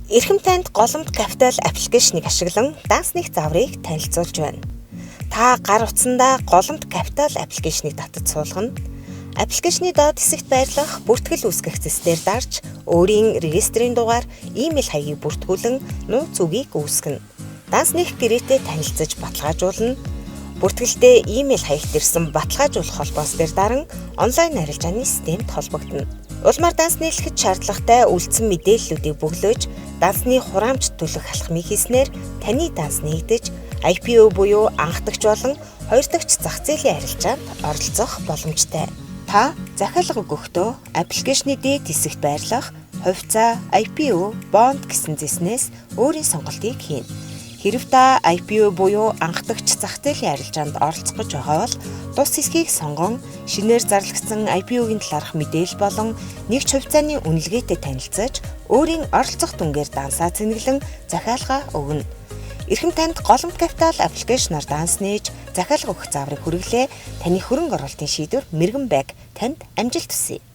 Эрхэм танд голомт капитал аппликейшнийг ашиглан дансныг зааврыг танилцуулж байна. Та гар утсандаа голомт капитал аппликейшнийг татаж суулгана. Аппликейшны доод хэсэгт байрлах бүртгэл үүсгэх зэсээр дарж өөрийн регистрийн дугаар, имэйл хаягийг бүртгүүлэн нууц үгийг үүсгэнэ. Дансных гэрээтэй танилцаж баталгаажуулна. Бүртгэлдээ имэйл хаягт ирсэн баталгаажуулах холбоос дээр даран онлайн арилжааны системд холбогдно. Улмаар данс нийлэхэд шаардлагатай үлдсэн мэдээллүүдийг бөглөөж, дансны хураамж төлөх алхмыг хийснээр таны данс нэгдэж, IPO буюу анхдагч болон хоёр дахь зах зээлийн арилжаанд оролцох боломжтой. Та захиалга өгөхдөө аппликейшны дээд хэсэгт байрлах хувьцаа, IPO, бонд гэсэн зэснээс өөрийн сонголтыг хийнэ. Хэрэв та IPO буюу анхдагч зах зээлийн арилжаанд оролцох гэж байгаа бол тус хэсгийг сонгон шинээр зарлагдсан IPO-гийн талаарх мэдээлэл болон нэгж хувьцааны үнэлгээтэй танилцаж өөрийн оролцох дүнгээр дансаа цэнэглэн захиалга өгнө. Эрхэм танд голомт капитал аппликейшнаар данс нээж захиалга өгөх зааврыг хүргэлээ. Таны хөрөнгө оруулалтын шийдвэр мэргэн байг. Танд амжилт хүсье.